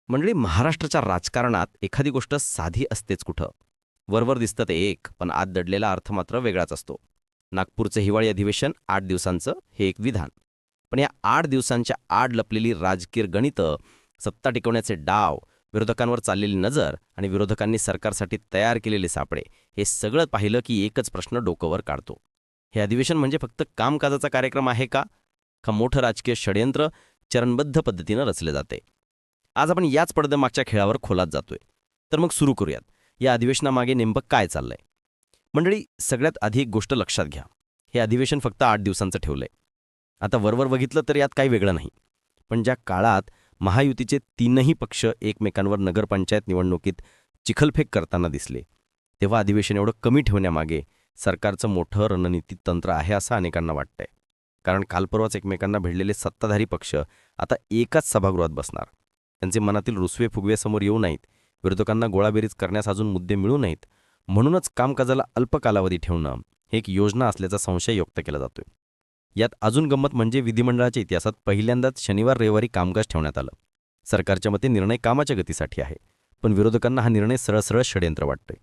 मंडळी, महाराष्ट्राच्या राजकारणात एखादी गोष्ट साधी असतेच कुठं. वरवर दिसतं ते एक, पण आत दडलेला अर्थ मात्र वेगळाच असतो. नागपूरचं हिवाळी अधिवेशन 8 दिवसांचं हे एक विधान. पण या 8 दिवसांच्या आड लपलेली राजकीय गणितं, सत्ता टिकवण्याचे डाव, विरोधकांवर चाललेली नजर आणि विरोधकांनी सरकारसाठी तयार केलेले सापळे, हे सगळं पाहिलं की एकच प्रश्न डोकंवर काढतो. हे अधिवेशन म्हणजे फक्त कामकाजाचा कार्यक्रम आहे का मोठं राजकीय षड्यंत्र चरणबद्ध पद्धतीनं रचले जाते? आज आपण याच पडद्यामागच्या खेळावर खोलात जातोय. तर मग सुरू करूयात. या अधिवेशनामागे नेमकं काय चाललंय? मंडळी, सगळ्यात आधी एक गोष्ट लक्षात घ्या. हे अधिवेशन फक्त 8 दिवसांचं ठेवलंय. आता वरवर बघितलं तर यात काही वेगळं नाही. पण ज्या काळात महायुतीचे 3ही पक्ष एकमेकांवर नगरपंचायत निवडणुकीत चिखलफेक करताना दिसले, तेव्हा अधिवेशन एवढं कमी ठेवण्यामागे सरकारचं मोठं रणनीती तंत्र आहे असं अनेकांना वाटतंय. कारण कालपरवाच एकमेकांना भिडलेले सत्ताधारी पक्ष आता एकाच सभागृहात बसणार. त्यांचे मनातील रुसवे फुगवे समोर येऊ नयेत, विरोधकांना गोळाबेरीज करण्यास अजून मुद्दे मिळू नयेत, म्हणूनच कामकाजाला अल्प कालावधी ठेवणं हे एक योजना असल्याचा संशय व्यक्त केला जातोय. यात अजून गंमत म्हणजे विधिमंडळाच्या इतिहासात पहिल्यांदाच शनिवार रविवारी कामकाज ठेवण्यात आलं. सरकारच्या मते निर्णय कामाच्या गतीसाठी आहे, पण विरोधकांना हा निर्णय सरळ षड्यंत्र वाटतोय.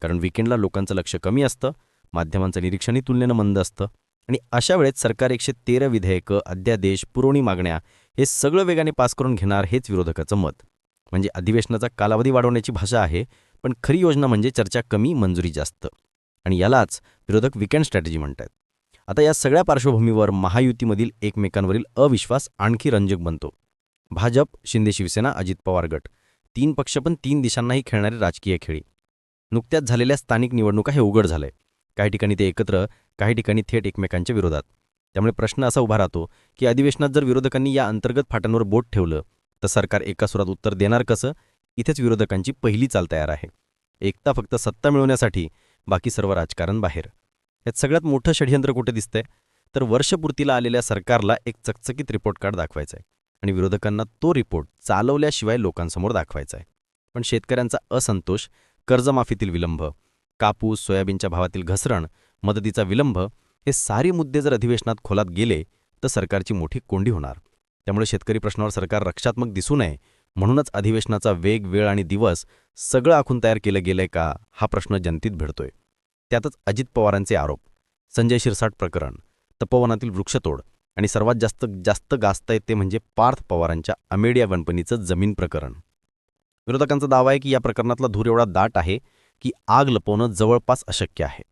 कारण विकेंडला लोकांचं लक्ष कमी असतं, माध्यमांचं निरीक्षणही तुलनेनं मंद असतं आणि अशा वेळेत सरकार 113 विधेयकं, अध्यादेश, पुरवणी मागण्या हे सगळं वेगाने पास करून घेणार हेच विरोधकाचं मत. म्हणजे अधिवेशनाचा कालावधी वाढवण्याची भाषा आहे, पण खरी योजना म्हणजे चर्चा कमी, मंजुरी जास्त. आणि यालाच विरोधक विकेंड स्ट्रॅटेजी म्हणतात. आता या सगळ्या पार्श्वभूमीवर महायुतीमधील एकमेकांवरील अविश्वास आणखी रंजक बनतो. भाजप, शिंदे शिवसेना, अजित पवार गट, 3 पक्ष पण 3 दिशांनाही खेळणारे राजकीय खेळी. नुकत्याच झालेल्या स्थानिक निवडणुका हे उघड झालंय. काही ठिकाणी ते एकत्र, काही ठिकाणी थेट एकमेकांच्या विरोधात. त्यामुळे प्रश्न असा उभा राहतो की अधिवेशनात जर विरोधकांनी या अंतर्गत फाटांवर बोट ठेवलं तर सरकार एका सुरात उत्तर देणार कसं? इथेच विरोधकांची पहिली चाल तयार आहे. एकता फक्त सत्ता मिळवण्यासाठी, बाकी सर्व राजकारण बाहेर. यात सगळ्यात मोठं षड्यंत्र कुठे दिसतंय? तर वर्षपूर्तीला आलेल्या सरकारला एक चकचकीत रिपोर्ट कार्ड दाखवायचं आहे आणि विरोधकांना तो रिपोर्ट चालवल्याशिवाय लोकांसमोर दाखवायचा आहे. पण शेतकऱ्यांचा असंतोष, कर्जमाफीतील विलंब, कापूस, सोयाबीनच्या भावातील घसरण, मदतीचा विलंब हे सारे मुद्दे जर अधिवेशनात खोलात गेले तर सरकारची मोठी कोंडी होणार. त्यामुळे शेतकरी प्रश्नावर सरकार रक्षात्मक दिसू नये म्हणूनच अधिवेशनाचा वेग, वेळ आणि दिवस सगळं आखून तयार केलं गेलंय का, हा प्रश्न जनतेत भिडतोय. त्यातच अजित पवारांचे आरोप, संजय शिरसाट प्रकरण, तपोवनातील वृक्षतोड आणि सर्वात जास्त गाजतंय ते म्हणजे पार्थ पवारांच्या अमेडिया कंपनीचं जमीन प्रकरण. विरोधकांचा दावा आहे की या प्रकरणातला धूर एवढा दाट आहे की आग लपवणं जवळपास अशक्य आहे.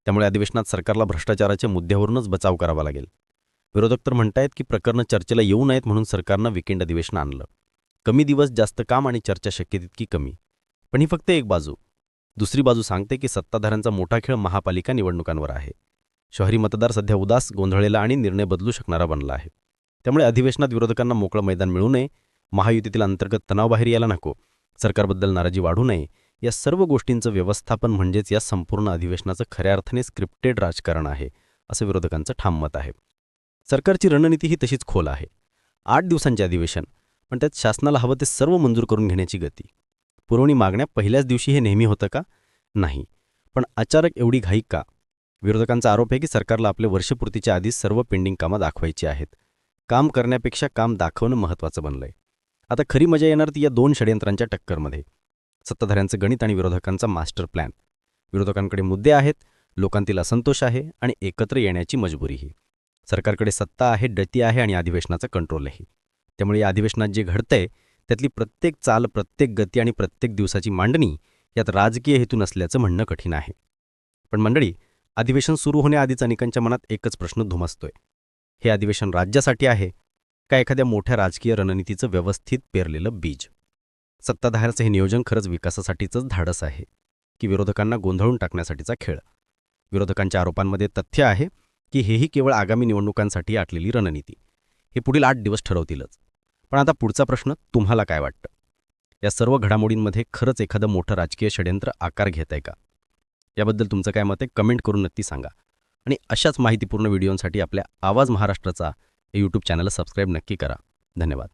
त्यामुळे अधिवेशनात सरकारला भ्रष्टाचाराच्या मुद्द्यावरूनच बचाव करावा लागेल. विरोधक तर म्हणतायत की प्रकरणं चर्चेला येऊ नयेत म्हणून सरकारनं विकेंड अधिवेशन आणलं. कमी दिवस, जास्त काम आणि चर्चा शक्य तितकी कमी. पण ही फक्त एक बाजू. दुसरी बाजू सांगते की सत्ताधाऱ्यांचा मोठा खेळ महापालिका निवडणुकांवर आहे. शहरी मतदार सध्या उदास, गोंधळलेला आणि निर्णय बदलू शकणारा बनला आहे. त्यामुळे अधिवेशनात विरोधकांना मोकळं मैदान मिळू नये, महायुतीतील अंतर्गत तणाव बाहेर यायला नको, सरकारबद्दल नाराजी वाढू नये, या सर्व गोष्टींचं व्यवस्थापन म्हणजेच या संपूर्ण अधिवेशनाचं खऱ्या अर्थाने स्क्रिप्टेड राजकारण आहे, असं विरोधकांचं ठाम मत आहे. सरकारची रणनीती ही तशीच खोल आहे. 8 दिवसांचे अधिवेशन, पण त्यात शासनाला हवं ते सर्व मंजूर करून घेण्याची गती. पुरवणी मागण्या पहिल्याच दिवशी हे नेहमी होतं का? नाही. पण अचानक एवढी घाई का? विरोधकांचा आरोप आहे की सरकारला आपल्या वर्षपूर्तीच्या आधीच सर्व पेंडिंग कामं दाखवायची आहेत. काम करण्यापेक्षा काम दाखवणं महत्त्वाचं बनलंय. आता खरी मजा येणार ती या 2 षड्यंत्रांच्या टक्करमध्ये. सत्ताधाऱ्यांचं गणित आणि विरोधकांचा मास्टर प्लॅन. विरोधकांकडे मुद्दे आहेत, लोकांतील असंतोष आहे आणि एकत्र येण्याची मजबुरीही. सरकारकडे सत्ता आहे, डती आहे आणि अधिवेशनाचा कंट्रोलही. त्यामुळे या अधिवेशनात जे घडतंय त्यातली प्रत्येक चाल, प्रत्येक गती आणि प्रत्येक दिवसाची मांडणी यात राजकीय हेतू नसल्याचं म्हणणं कठीण आहे. पण मंडळी, अधिवेशन सुरू होण्याआधीच अनेकांच्या मनात एकच प्रश्न धुमसतोय. हे अधिवेशन राज्यासाठी आहे का एखाद्या मोठ्या राजकीय रणनीतीचं व्यवस्थित पेरलेलं बीज? सत्ताधाऱ्याचं हे नियोजन खरंच विकासासाठीचंच धाडस आहे की विरोधकांना गोंधळून टाकण्यासाठीचा खेळ? विरोधकांच्या आरोपांमध्ये तथ्य आहे की हेही केवळ आगामी निवडणुकांसाठी आखलेली रणनीती. हे पुढील 8 दिवस ठरवतीलच. पण आता पुढचा प्रश्न, तुम्हाला काय वाटतं? या सर्व घडामोडींमध्ये खरंच एखादं मोठं राजकीय षड्यंत्र आकार घेत आहे का? याबद्दल तुमचं काय मत आहे कमेंट करून नक्की सांगा. आणि अशाच माहितीपूर्ण व्हिडिओंसाठी आपल्या आवाज महाराष्ट्राचा यूट्यूब चॅनलला सबस्क्राईब नक्की करा. धन्यवाद.